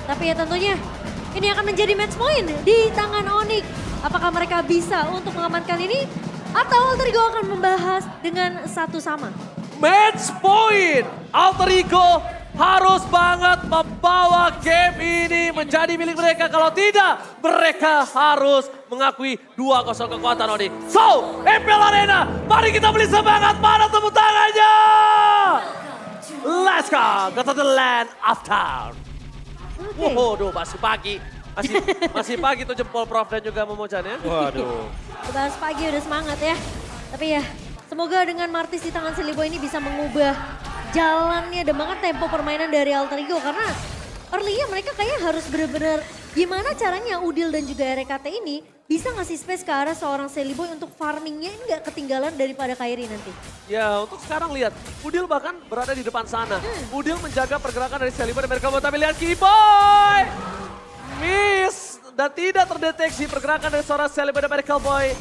Tapi ya tentunya ini akan menjadi match point di tangan Onyx. Apakah mereka bisa untuk mengamankan ini? Atau Alter Ego akan membahas dengan satu sama? Match point. Alter Ego harus banget membawa game ini menjadi milik mereka. Kalau tidak, mereka harus mengakui 2-0 kekuatan Onyx. So, MPL Arena, mari kita beli semangat. Mana tepuk tangannya? Let's go to the land of town. Waduh, masih pagi. Masih pagi tuh jempol Prof dan juga Momochan ya. Waduh. Bahas pagi udah semangat ya. Tapi ya, semoga dengan Martis di tangan Silly Boy ini bisa mengubah jalannya dan bahkan tempo permainan dari Alter Ego. Karena early-nya mereka kayaknya harus benar-benar gimana caranya Udil dan juga RKT ini bisa ngasih space ke arah seorang Silly Boy untuk farmingnya ini gak ketinggalan daripada Kairi nanti. Ya, untuk sekarang lihat, Udil bahkan berada di depan sana. Udil menjaga pergerakan dari Silly Boy dan mereka mau tapi lihat Keyboy. Miss dan tidak terdeteksi pergerakan dari seorang Silly Boy dan Miracle Boy.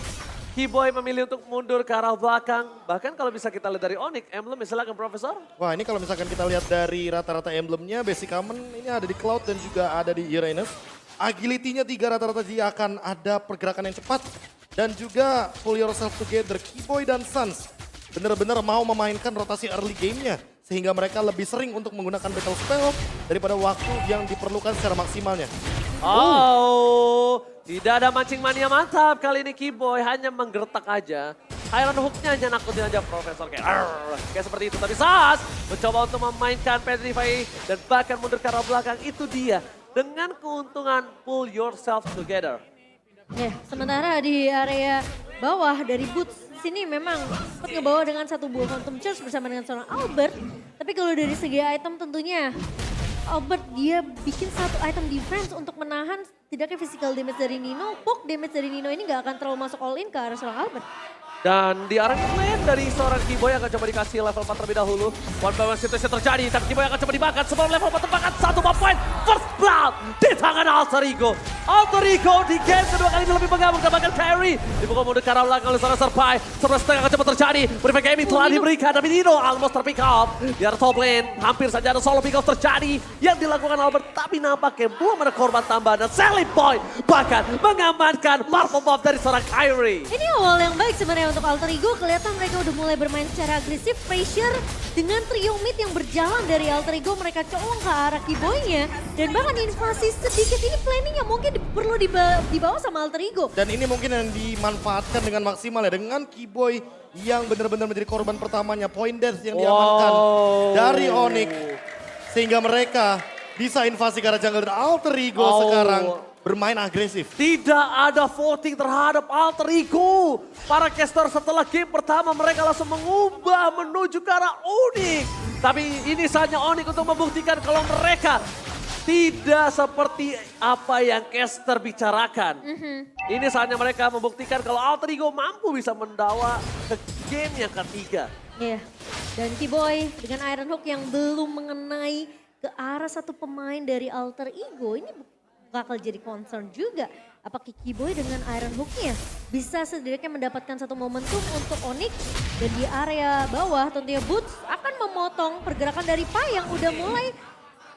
Keyboy memilih untuk mundur ke arah belakang. Bahkan kalau bisa kita lihat dari Onyx, emblem misalkan Profesor. Wah ini kalau misalkan kita lihat dari rata-rata emblemnya, Basic Common ini ada di Cloud dan juga ada di Uranus. Agility-nya 3 rata-rata dia akan ada pergerakan yang cepat. Dan juga pull yourself together, Keyboy dan Suns benar-benar mau memainkan rotasi early game-nya. Sehingga mereka lebih sering untuk menggunakan battle spell daripada waktu yang diperlukan secara maksimalnya. Oh, tidak ada mancing mania mantap. Kali ini Keyboy hanya menggertak aja. Iron Hook-nya hanya nakutin aja Profesor kayak seperti itu. Tapi Sas mencoba untuk memainkan Petrify dan bahkan mundur ke arah belakang. Itu dia dengan keuntungan pull yourself together. Ya, sementara di area bawah dari Boots sini memang sempat ngebawa dengan satu buah Phantom Charge bersama dengan seorang Albert. Tapi kalau dari segi item tentunya Albert dia bikin satu item defense untuk menahan tidaknya physical damage dari Nino. Poke damage dari Nino ini gak akan terlalu masuk all in ke arah seorang Albert. Dan di arah lane dari seorang Keyboy akan coba dikasih level 4 terlebih dahulu. One by one situasi terjadi, tapi Keyboy akan coba dimakan sebelum level 4 terbakar. Satu point, first blood di tangan Alter Ego. Alter Ego di game kedua kali ini lebih menggabung dan bahkan carry. Dipukul mundur ke arah belakang oleh seorang Serpai. 11 akan coba terjadi, Perfect Gaming telah diberikan. Tapi Nino almost terpick up. Di arah top lane, hampir saja ada solo pick off terjadi. Yang dilakukan Albert, tapi nampaknya belum ada korban tambahan. Dan Silly Boy bahkan mengamankan Purple Buff dari seorang Kairi. Ini awal yang baik sebenarnya untuk Alter Ego. Kelihatan mereka udah mulai bermain secara agresif. Pressure dengan trio mid yang berjalan dari Alter Ego. Mereka colong ke arah Keyboy-nya. Dan bahkan invasi sedikit ini planning yang mungkin perlu dibawa sama Alter Ego. Dan ini mungkin yang dimanfaatkan dengan maksimal ya. Dengan Keyboy yang benar-benar menjadi korban pertamanya. Point death yang diamankan dari Onyx. Sehingga mereka bisa invasi ke arah jungle. Dan Alter Ego sekarang bermain agresif. Tidak ada voting terhadap Alter Ego. Para caster setelah game pertama mereka langsung mengubah menuju ke arah Onyx. Tapi ini saatnya Onyx untuk membuktikan kalau mereka tidak seperti apa yang caster bicarakan. Ini saatnya mereka membuktikan kalau Alter Ego mampu bisa mendawa ke game yang ketiga. Iya, dan Keyboy dengan Iron Hook yang belum mengenai ke arah satu pemain dari Alter Ego ini bakal jadi concern juga. Apakah Keyboy dengan Iron Hook-nya bisa setidaknya mendapatkan satu momentum untuk Onyx. Dan di area bawah tentunya Boots akan memotong pergerakan dari Pai yang udah mulai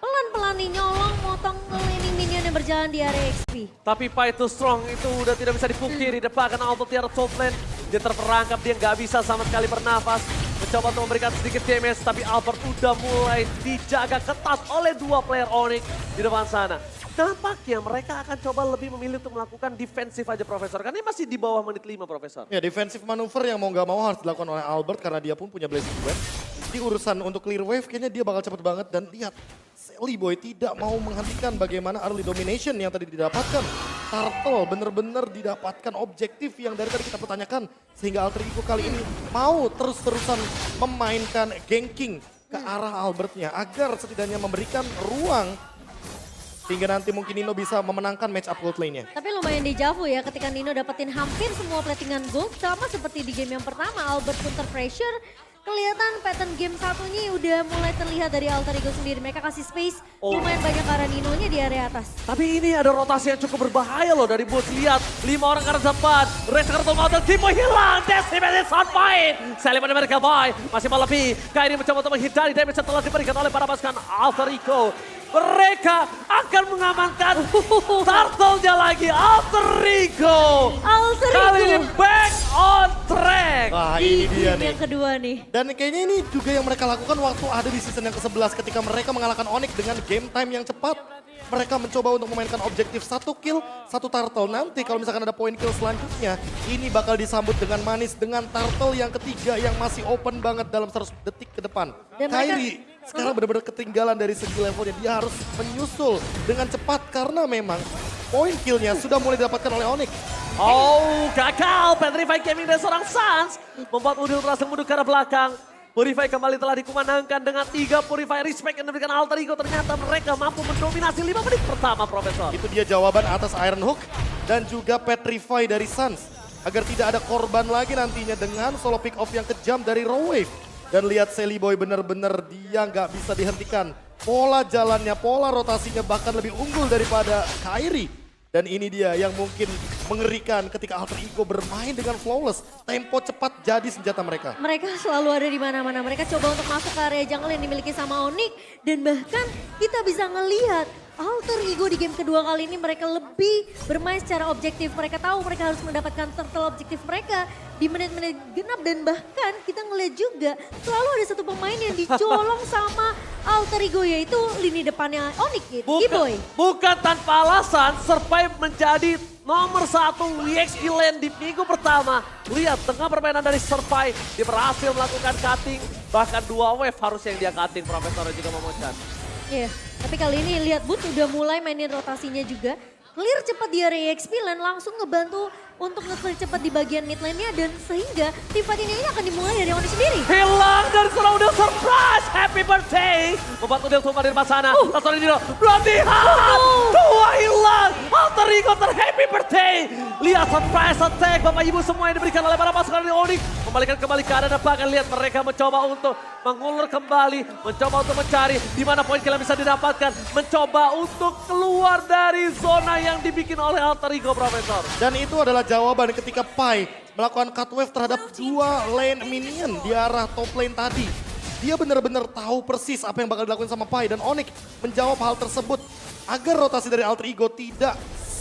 pelan-pelan nih nyolong motong laning minion yang berjalan di area XP. Tapi Pai too strong itu udah tidak bisa dipungkiri. Depan karena Albert di arah top lane. Dia terperangkap, dia nggak bisa sama sekali bernafas. Mencoba untuk memberikan sedikit damage, tapi Albert udah mulai dijaga ketat oleh dua player Onyx di depan sana. Nampaknya mereka akan coba lebih memilih untuk melakukan defensif aja Profesor. Karena ini masih di bawah menit 5 Profesor. Ya defensif manuver yang mau nggak mau harus dilakukan oleh Albert karena dia pun punya Blazing Wave. Di urusan untuk clear wave kayaknya dia bakal cepet banget dan lihat Silly Boy tidak mau menghentikan bagaimana early domination yang tadi didapatkan. Turtle bener-bener didapatkan objektif yang dari tadi kita pertanyakan. Sehingga Alter Ego kali ini mau terus-terusan memainkan ganking ke arah Albertnya. Agar setidaknya memberikan ruang hingga nanti mungkin Nino bisa memenangkan match up gold lane-nya. Tapi lumayan dejavu ya ketika Nino dapetin hampir semua platingan gold. Sama seperti di game yang pertama, Albert pun terpressure. Kelihatan pattern game satunya udah mulai terlihat dari Alter Ego sendiri. Mereka kasih space lumayan banyak ke arah Ninonya di area atas. Tapi ini ada rotasi yang cukup berbahaya loh dari Boots. Lihat, 5 orang ke arah depan. Race kartu mountain, Keyboy hilang. Decimated Sunfight. Silly Boy Miracle Boy masih melebih. Kairi mencoba untuk menghindari damage setelah diberikan oleh para pasukan Alter Ego. mereka akan mengamankan turtle-nya lagi. Alter Ego. Alter Kali ini Ego. back on track. Wah Di ini dia game nih. yang kedua nih. Dan kayaknya ini juga yang mereka lakukan waktu ada di season yang ke-11 ketika mereka mengalahkan Onyx dengan game time yang cepat. Mereka mencoba untuk memainkan objektif 1 kill, 1 turtle. Nanti kalau misalkan ada poin kill selanjutnya, ini bakal disambut dengan manis dengan turtle yang ketiga yang masih open banget dalam 100 detik ke depan. Dan mereka- Kairi sekarang benar-benar ketinggalan dari segi levelnya. Dia harus menyusul dengan cepat karena memang poin killnya sudah mulai didapatkan oleh Onyx. Oh, gagal. Petrify Gaming dan seorang Suns membuat Udil berhasil mundur ke arah belakang. Purify kembali telah dikumandangkan dengan 3 Purify Respect yang diberikan Alter Ego. Ternyata mereka mampu mendominasi 5 menit pertama, Profesor. Itu dia jawaban atas Iron Hook dan juga Petrify dari Suns. Agar tidak ada korban lagi nantinya dengan solo pick off yang kejam dari Raw Wave. Dan lihat Sally Boy bener-bener dia nggak bisa dihentikan. Pola jalannya, pola rotasinya bahkan lebih unggul daripada Kairi. Dan ini dia yang mungkin mengerikan ketika Alter Ego bermain dengan flawless. Tempo cepat jadi senjata mereka. Mereka selalu ada di mana-mana. Mereka coba untuk masuk ke area jungle yang dimiliki sama Onyx. Dan bahkan kita bisa ngelihat Alter Ego di game kedua kali ini mereka lebih bermain secara objektif. Mereka tahu mereka harus mendapatkan turtle objektif mereka di menit-menit genap. Dan bahkan kita ngelihat juga selalu ada satu pemain yang dicolong sama Alter Ego yaitu lini depannya Onyx gitu. Giboy. Bukan tanpa alasan, Survive menjadi nomor 1 WXP lane di minggu pertama. Lihat tengah permainan dari Survive, dia berhasil melakukan cutting. Bahkan 2 wave harusnya yang dia cutting, Profesor juga memuncak. Iya, tapi kali ini lihat Boots udah mulai mainin rotasinya juga. Clear cepat di area EXP lane, langsung ngebantu untuk nge-clear cepat di bagian mid lane-nya. Dan sehingga tim fight ini akan dimulai dari Onyx sendiri. Hilang dari seorang Udil, surprise! Happy birthday! Membuat Udil tumpah dari depan sana. Langsung Dino, berhati-hati! Dua hilang! Alter Ego happy birthday! Lihat surprise attack Bapak Ibu semua yang diberikan oleh para pasukan dari Onyx. Kembalikan kembali keadaan dan bahkan lihat mereka mencoba untuk mengulur kembali. Mencoba untuk mencari di mana poin kill yang bisa didapatkan. Mencoba untuk keluar dari zona yang dibikin oleh Alter Ego, Profesor. Dan itu adalah jawaban ketika Pai melakukan cut wave terhadap 2 lane minion di arah top lane tadi. Dia benar-benar tahu persis apa yang bakal dilakukan sama Pai dan Onyx menjawab hal tersebut agar rotasi dari Alter Ego tidak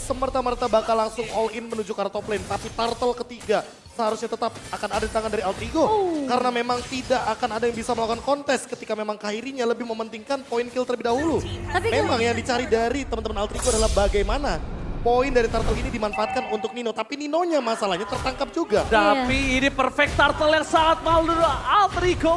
semerta-merta bakal langsung all in menuju ke arah top lane. Tapi turtle ketiga seharusnya tetap akan ada di tangan dari Alter Ego. Karena memang tidak akan ada yang bisa melakukan kontes ketika memang Kairinya lebih mementingkan poin kill terlebih dahulu. Tapi Memang yang dicari dari teman-teman Alter Ego adalah bagaimana poin dari turtle ini dimanfaatkan untuk Nino. Tapi Ninonya masalahnya tertangkap juga. Tapi ini perfect turtle yang sangat mahal dari Alter Ego.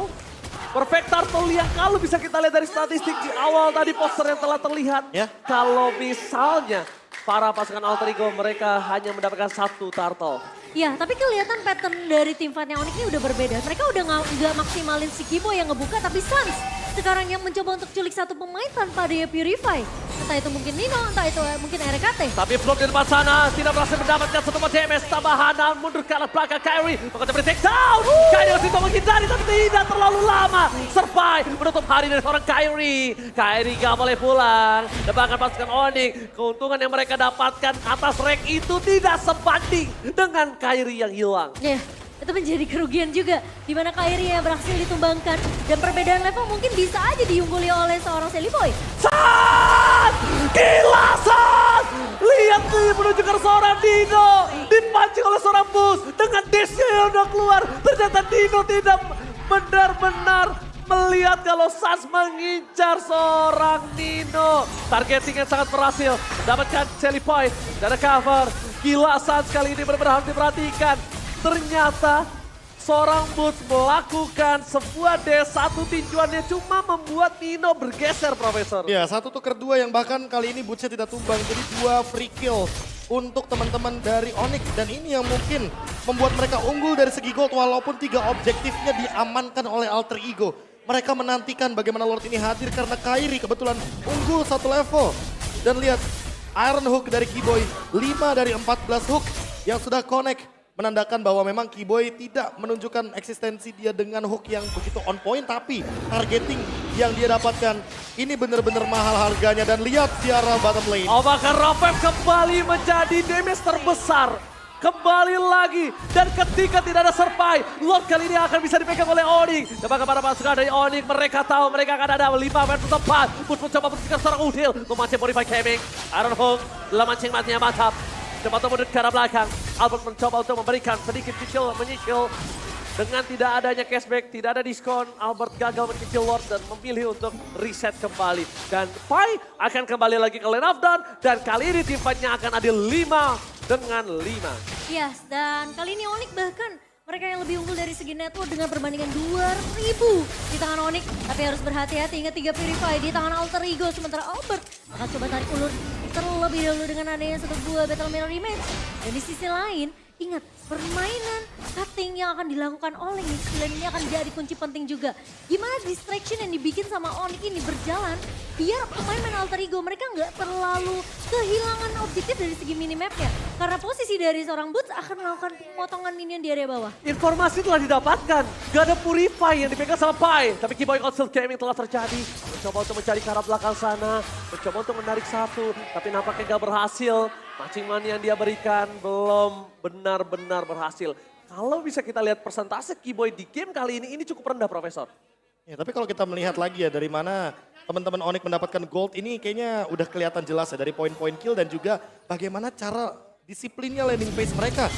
Perfect turtle yang kalau bisa kita lihat dari statistik di awal tadi poster yang telah terlihat. Ya. Kalau misalnya para pasukan Alter Ego mereka hanya mendapatkan 1 turtle. Ya, tapi kelihatan pattern dari tim fightnya Onyx ini udah berbeda. Mereka udah nggak maksimalin si Giboy yang ngebuka, tapi Suns sekarang yang mencoba untuk culik satu pemain tanpa dia Purify. Entah itu mungkin Nino, entah itu mungkin RKT. Tapi Flop di depan sana tidak berhasil mendapatkan satu DMS tambahan dan mundur ke arah belakang Kyrie. Maka seperti take down. Kyrie masih coba menghindari tapi tidak terlalu lama. Survive menutup hari dari seorang Kyrie. Kyrie gak boleh pulang. Dan bahkan pasukan Onyx, keuntungan yang mereka dapatkan atas rank itu tidak sebanding dengan Kyrie yang hilang. Ya, itu menjadi kerugian juga. Di mana Kyrie yang berhasil ditumbangkan. Dan perbedaan level mungkin bisa aja diungguli oleh seorang Sally Boy. Sat! Gila Sat! Lihat nih menuju ke seorang Dino. Dipancing oleh seorang Bus. Dengan dashnya yang udah keluar. Ternyata Dino tidak benar-benar melihat kalau Suns mengincar seorang Nino. Targeting yang sangat berhasil. Mendapatkan Sally Boy. Dan ada cover. Gila Suns kali ini benar-benar harus diperhatikan. Ternyata seorang Boots melakukan sebuah dash, satu tinjuannya cuma membuat Nino bergeser, Profesor. Ya, 1 tuker 2 yang bahkan kali ini Bootsnya tidak tumbang. Jadi 2 free kill untuk teman-teman dari Onyx. Dan ini yang mungkin membuat mereka unggul dari segi gold walaupun 3 objektifnya diamankan oleh Alter Ego. Mereka menantikan bagaimana Lord ini hadir karena Kyrie kebetulan unggul 1 level. Dan lihat Iron Hook dari Giboy, 5 dari 14 hook yang sudah connect. Menandakan bahwa memang Giboy tidak menunjukkan eksistensi dia dengan hook yang begitu on point. Tapi targeting yang dia dapatkan ini benar-benar mahal harganya. Dan lihat di arah bottom lane. Oh, maka Rapep kembali menjadi damage terbesar kembali lagi. Dan ketika tidak ada Serpai, Lord kali ini akan bisa dipegang oleh Onyx. Dan bagaimana pasukan dari Onyx, mereka tahu mereka akan ada 5 versus 4. Push mencoba bersihkan seorang Udil, memancing Modify Gaming. Iron Hook, dalam mancing matinya mantap. Coba untuk mundur ke arah belakang. Albert mencoba untuk memberikan sedikit menyicil. Dengan tidak adanya cashback, tidak ada diskon, Albert gagal mencicil Lord dan memilih untuk reset kembali. Dan Pai akan kembali lagi ke lane of down. Dan kali ini tim fight-nya akan adil 5 dengan 5. Yes, dan kali ini Onyx bahkan mereka yang lebih unggul dari segi network dengan perbandingan 2000 di tangan Onyx. Tapi harus berhati-hati, ingat 3 Purify di tangan Alter Ego. Sementara Albert akan coba tarik ulur terlebih dahulu dengan adanya 1-2 Battle Mirror Rematch. Dan di sisi lain, ingat permainan cutting yang akan dilakukan oleh Mixlane ini akan jadi kunci penting juga. Gimana distraction yang dibikin sama Onyx ini berjalan biar pemain-pemain Alter Ego mereka nggak terlalu kehilangan objektif dari segi minimapnya. Karena posisi dari seorang Boots akan melakukan pemotongan minion di area bawah. Informasi telah didapatkan, gak ada Purify yang dipegang sama Pai. Tapi Keyboy Council Gaming telah terjadi. Mencoba untuk mencari ke arah belakang sana, mencoba untuk menarik satu, tapi nampaknya gak berhasil. Mancing money yang dia berikan belum benar-benar berhasil. Kalau bisa kita lihat persentase Keyboy di game kali ini cukup rendah, Profesor. Ya, tapi kalau kita melihat lagi ya dari mana teman-teman Onyx mendapatkan gold ini kayaknya udah kelihatan jelas ya dari poin-poin kill dan juga bagaimana cara disiplinnya landing phase mereka.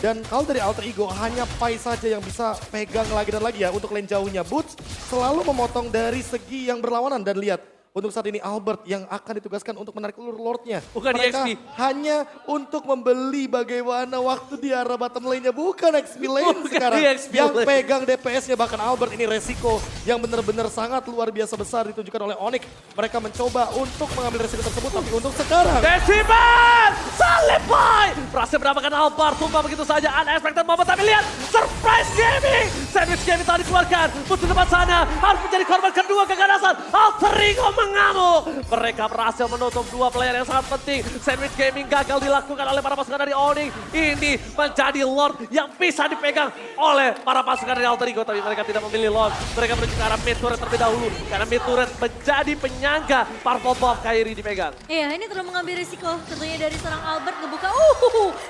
Dan kalau dari Alter Ego hanya Pai saja yang bisa pegang lagi dan lagi ya untuk lane jauhnya. Boots selalu memotong dari segi yang berlawanan dan lihat. Untuk saat ini Albert yang akan ditugaskan untuk menarik ulur Lordnya. Bukan mereka EXP. hanya untuk membeli bagaimana waktu di arah bottom lane-nya. Bukan XP lane Bukan sekarang. EXP Yang lane. pegang DPS-nya bahkan Albert ini resiko yang benar-benar sangat luar biasa besar ditunjukkan oleh Onyx. Mereka mencoba untuk mengambil resiko tersebut tapi untuk sekarang. Deciman! Salipai! Berhasil mendapatkan Albert, tumpah begitu saja. Unexpected moment, tapi lihat! Surprise Gaming! Sandwich Gaming telah dikeluarkan. Butuh tempat sana, harus menjadi korban kedua keganasan. Alter Ego mengamuk. Mereka berhasil menutup 2 player yang sangat penting. Sandwich Gaming gagal dilakukan oleh para pasukan dari Onyx. Ini menjadi Lord yang bisa dipegang oleh para pasukan dari Alter Ego. Tapi mereka tidak memilih Lord. Mereka menuju ke arah mid turret terlebih dahulu. Karena mid turret menjadi penyangga Purple Bomb Kairi dipegang. Iya, ini terlalu mengambil risiko tentunya dari seorang Albert ngebuka.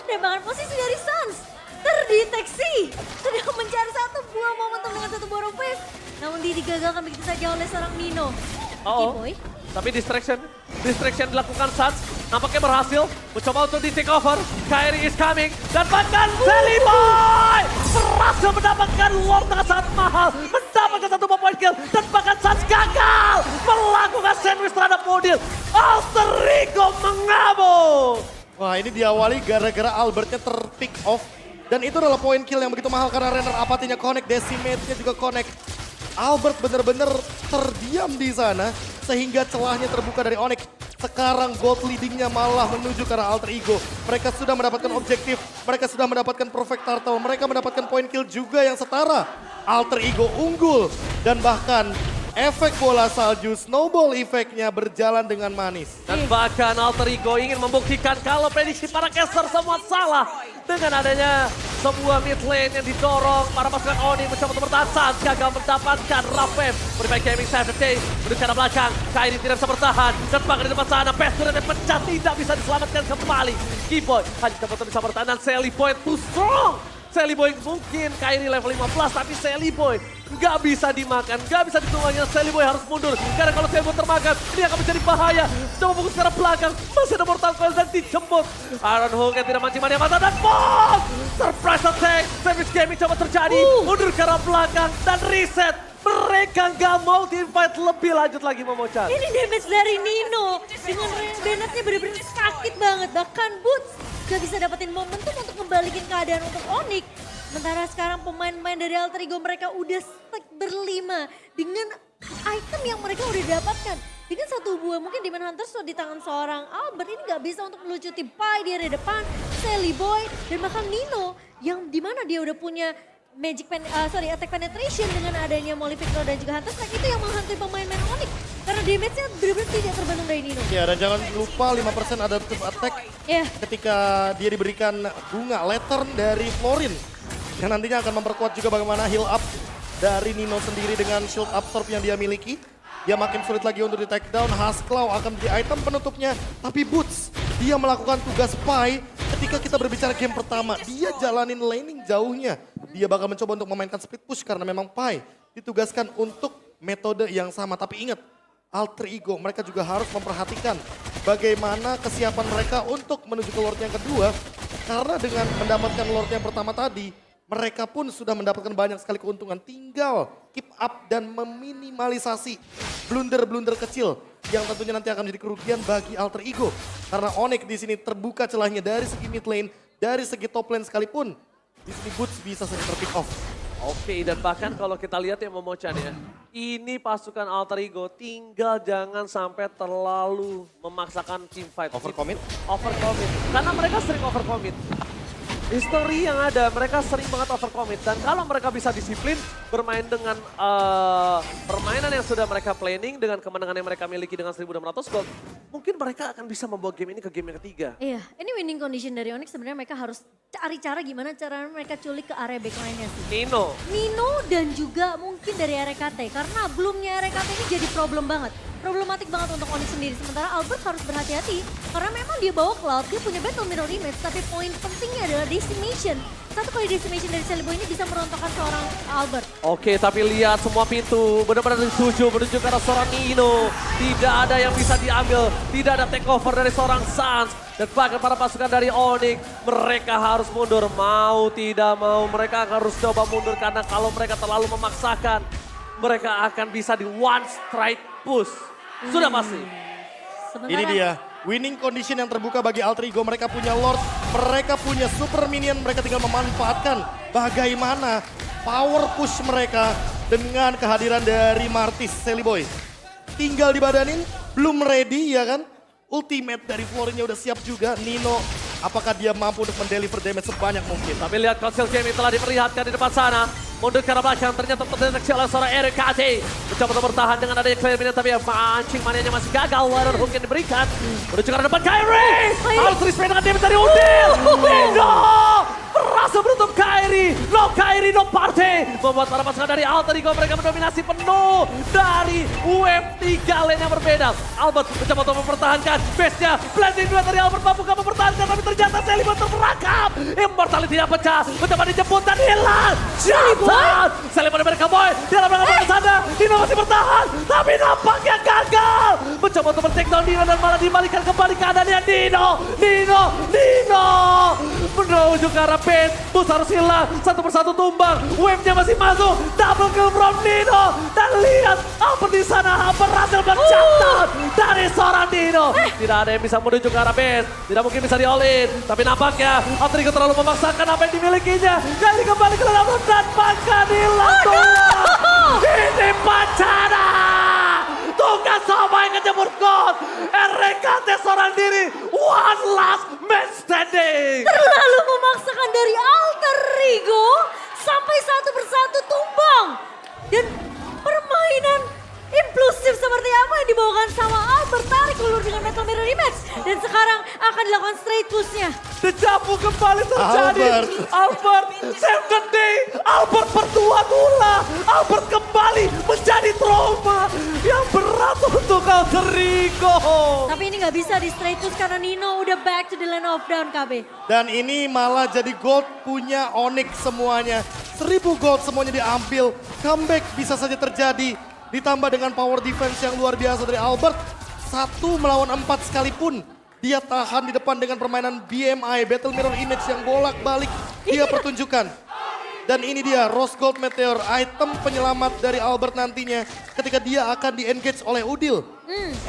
Tembakan posisi dari Suns terdeteksi. Sedang mencari satu buah momentum dengan satu buah wave. Namun digagalkan begitu saja oleh seorang Nino. Keyboy. Tapi distraction dilakukan Suns. Nampaknya berhasil. Mencoba untuk di take over. Kairi is coming. Dan bahkan Salipai berhasil mendapatkan Lord dengan sangat mahal. Mendapatkan satu point kill. Dan bahkan Suns gagal melakukan sandwich terhadap Modil. Alter Ego mengamuk. Wah ini diawali gara-gara Albertnya terpick off. Dan itu adalah poin kill yang begitu mahal karena Renner apatinya connect, decimate-nya juga connect. Albert benar-benar terdiam di sana sehingga celahnya terbuka dari Onyx. Sekarang gold leadingnya malah menuju ke arah Alter Ego. Mereka sudah mendapatkan objektif, mereka sudah mendapatkan perfect turtle, mereka mendapatkan point kill juga yang setara. Alter Ego unggul dan bahkan efek bola salju snowball efeknya berjalan dengan manis. Dan bahkan Alter Ego ingin membuktikan kalau prediksi para caster semua salah. Dengan adanya sebuah mid lane yang didorong, para pasukan Onyx mencoba untuk bertahan. Suns gagal mendapatkan Rapem. Bermain Gaming Safety menuju ke arah belakang. Kairi tidak bisa bertahan. Dan bahkan di depan sana, Pesturnya pecah tidak bisa diselamatkan kembali. Keyboy hanya dapat bisa bertahan dan Saliboy too strong. Saliboy mungkin Kairi level 15 tapi Saliboy nggak bisa dimakan, nggak bisa ditunggangi. Saliboy harus mundur karena kalau Saliboy termakan ini akan menjadi bahaya. Coba fokus ke arah belakang, masih ada Mortal Coil dan dijemput. Iron Hook yang tidak mancing-mancing mata dan boom! Surprise attack, Savage Gaming coba terjadi. Mundur ke arah belakang dan reset. Mereka nggak mau teamfight lebih lanjut lagi Momo-chan. Ini damage dari Nino dengan Bennett-nya benar-benar sakit banget. Bahkan Boots gak bisa dapetin momentum untuk membalikin keadaan untuk Onyx. Sementara sekarang pemain-pemain dari Alter Ego mereka udah stuck berlima dengan item yang mereka udah dapatkan. Dengan satu buah mungkin Demon Hunter di tangan seorang Albert ini gak bisa untuk melucuti Pai di area depan, Saliboy dan bahkan Nino yang dimana dia udah punya attack penetration dengan adanya Molly Victor dan juga Hunter Strike itu yang menghantui pemain-pemain Onyx. Karena damage-nya benar-benar tidak terbantung dari Nino. Ya dan jangan lupa 5% adaptive attack ketika dia diberikan bunga lantern dari Florin. Yang nantinya akan memperkuat juga bagaimana heal up dari Nino sendiri dengan shield absorb yang dia miliki. Dia makin sulit lagi untuk di take down. Husklow akan menjadi item penutupnya. Tapi Boots, dia melakukan tugas Pai Ketika kita berbicara game pertama, dia jalanin laning jauhnya. Dia bakal mencoba untuk memainkan split push karena memang Pai ditugaskan untuk metode yang sama. Tapi ingat, Alter Ego mereka juga harus memperhatikan bagaimana kesiapan mereka untuk menuju ke Lord yang kedua. Karena dengan mendapatkan Lord yang pertama tadi, mereka pun sudah mendapatkan banyak sekali keuntungan. Tinggal keep up dan meminimalisasi blunder-blunder kecil yang tentunya nanti akan menjadi kerugian bagi Alter Ego. Karena Onyx di sini terbuka celahnya dari segi mid lane, dari segi top lane sekalipun. Di sini Boots bisa saja terpick off. Oke, dan bahkan kalau kita lihat ya Momochan ya, ini pasukan Alter Ego tinggal jangan sampai terlalu memaksakan team fight. Overcommit? Overcommit, karena mereka sering overcommit. History yang ada, mereka sering banget overcommit. Dan kalau mereka bisa disiplin, bermain dengan permainan yang sudah mereka planning, dengan kemenangan yang mereka miliki dengan 1.600 gold, mungkin mereka akan bisa membawa game ini ke game yang ketiga. Iya, ini winning condition dari Onyx sebenarnya mereka harus cari cara gimana cara mereka culik ke area backline-nya sih. Nino. Nino dan juga mungkin dari RKT karena belumnya RKT ini jadi problem banget. Problematik banget untuk Onyx sendiri. Sementara Albert harus berhati-hati karena memang dia bawa Cloud, dia punya battle mirror image tapi poin pentingnya adalah decimation. Satu kali decimation dari Celiboy ini bisa merontokkan seorang Albert. Oke, tapi lihat semua pintu benar-benar dituju menuju ke arah seorang Nino. Tidak ada yang bisa diambil, tidak ada takeover dari seorang Suns. Dan bahkan para pasukan dari Onyx, mereka harus mundur. Mau tidak mau, mereka harus coba mundur karena kalau mereka terlalu memaksakan, mereka akan bisa di one strike push. Sudah pasti. Sementara, Ini dia, winning condition yang terbuka bagi Alter Ego. Mereka punya Lord, mereka punya super minion, mereka tinggal memanfaatkan bagaimana power push mereka dengan kehadiran dari Martis, Celiboy. Tinggal dibadanin, belum ready ya kan? Ultimate dari Florinnya udah siap juga. Nino, apakah dia mampu untuk mendeliver damage sebanyak mungkin? Tapi lihat Council Gaming telah diperlihatkan di depan sana. Mundur ke arah belakang, ternyata terdeteksi oleh seorang RKT. Mencoba untuk bertahan dengan adanya Clear Minion, tapi mancing manianya masih gagal. Warren Hook yang diberikan. Menuju ke arah depan Kyrie. Harus respect dengan damage dari Udil. Nino berhasil menutup Kyrie. No Kyrie, no party. Membuat para pasukan dari Alter Ego mereka mendominasi penuh dari UF3 lane yang berbeda. Albert mencoba untuk mempertahankan base-nya. Blending 2 dari Albert mampu mempertahankan, tapi ternyata Celiboy terperangkap. Immortality tidak pecah. Mencoba dijemput dan hilang. Celiboy mereka boy. Di dalam belakang ke sana. Nino masih bertahan. Tapi nampaknya gagal. Mencoba untuk men-take down Nino dan malah dibalikan kembali keadaannya Nino. Menuju ke arah base. Bus harus hilang. Satu persatu tumbang. Wave-nya masih masuk. Double kill from Nino. Dan lihat Albert di sana berhasil mencatat dari seorang Nino. Tidak ada yang bisa menuju ke arah base. Tidak mungkin bisa di-all-in. Tapi nampaknya Alter Ego terlalu memaksakan apa yang dimilikinya. Kali kembali ke dalam dan bahkan hilang tulang. Ini Pacana. Tugas sama yang kejemur God. RKT seorang diri. One last man standing. terlalu memaksakan dari Alter Ego sampai satu persatu tumbang. Dan permainan impulsif seperti apa yang dibawakan sama Albert, tarik ulur dengan Metal Mirror Image. Dan sekarang akan dilakukan straight push-nya. Dejavu kembali terjadi. Albert save the day. Albert berdua tulah. Albert kembali menjadi trauma yang berat untuk Alter Ego. Tapi ini nggak bisa di straight push karena Nino udah back to the lane of down KB. Dan ini malah jadi gold punya Onyx semuanya. 1000 gold semuanya diambil. Comeback bisa saja terjadi. Ditambah dengan power defense yang luar biasa dari Albert. 1 melawan 4 sekalipun. Dia tahan di depan dengan permainan BMI, Battle Mirror Image yang bolak-balik dia pertunjukkan. Dan ini dia Rose Gold Meteor, item penyelamat dari Albert nantinya ketika dia akan di-engage oleh Udil.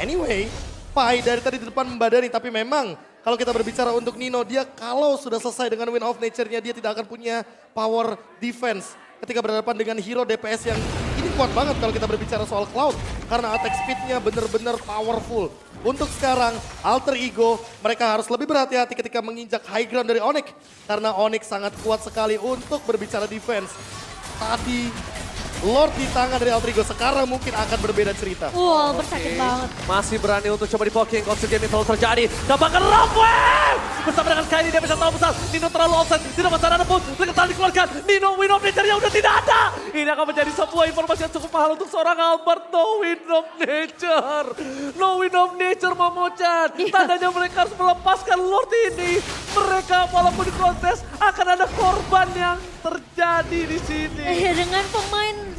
Anyway, Pai dari tadi di depan membadani, tapi memang kalau kita berbicara untuk Nino, dia kalau sudah selesai dengan Win of Nature-nya, dia tidak akan punya power defense ketika berhadapan dengan hero DPS yang ini kuat banget kalau kita berbicara soal Cloud. Karena attack speed-nya benar-benar powerful. Untuk sekarang, Alter Ego mereka harus lebih berhati-hati ketika menginjak high ground dari Onyx. Karena Onyx sangat kuat sekali untuk berbicara defense. Tadi Lord di tangan dari Alter Ego sekarang mungkin akan berbeda cerita. Albert sakit banget. Masih berani untuk coba di-poking, Constant Gaming selalu terjadi. Dapatkan Rafael! Bersama dengan Kylie dia bisa terlalu besar. Nino terlalu offset, tidak masalah ada pun. Leketan dikeluarkan, Nino win of nature-nya udah tidak ada. Ini akan menjadi sebuah informasi yang cukup mahal untuk seorang Albert. No win of nature. No win of nature Momo-chan. Tandanya mereka harus melepaskan Lord ini. Mereka walaupun di kontes akan ada korban yang terjadi di sini. Dengan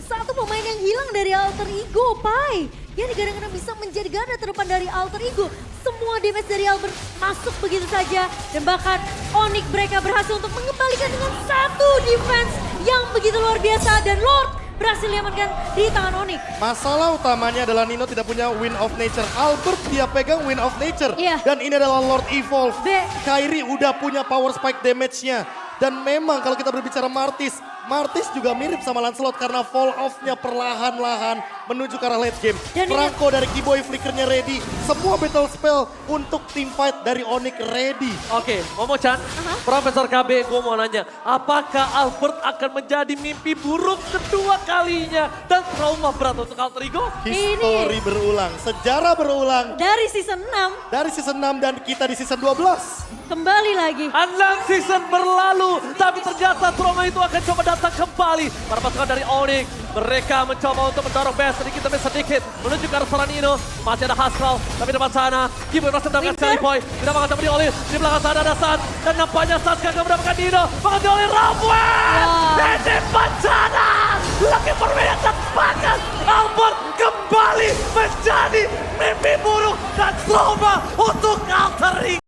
satu pemain yang hilang dari Alter Ego, Pai. Yang kadang-kadang bisa menjadi garda terdepan dari Alter Ego. Semua damage dari Albert masuk begitu saja. Dan bahkan Onyx mereka berhasil untuk mengembalikan dengan satu defense yang begitu luar biasa. Dan Lord berhasil diamankan di tangan Onyx. Masalah utamanya adalah Nino tidak punya Win of Nature. Albert dia pegang Win of Nature. Iya. Dan ini adalah Lord Evolve. B. Kyrie udah punya power spike damage-nya. Dan memang kalau kita berbicara Martis juga mirip sama Lancelot karena fall off-nya perlahan-lahan menuju ke arah late game. Dan Franco dari Kiboy flickernya ready. Semua battle spell untuk team fight dari Onyx ready. Oke, Momo-chan, Profesor KB, gue mau nanya, apakah Albert akan menjadi mimpi buruk kedua kalinya dan trauma berat untuk Alter Ego? History berulang, sejarah berulang. Dari season 6 Dari season 6 dan kita di season 12. kembali lagi. 6 season berlalu, tapi ternyata trauma itu akan coba datang kembali. Para pasukan dari Onyx, mereka mencoba untuk mendorong base sedikit demi sedikit menuju ke arah seorang Nino. Masih ada Haskell, tapi di depan sana Kiboy berhasil mendapatkan Winter. Sally Boy. Tidak bakal coba diolin, di belakang sana ada San. Dan nampaknya San gagal mendapatkan Nino. Bakal diolin Rafael! Dan di depan sana, lagi permainan banget. Albert kembali menjadi mimpi buruk dan trauma untuk Alter Ego.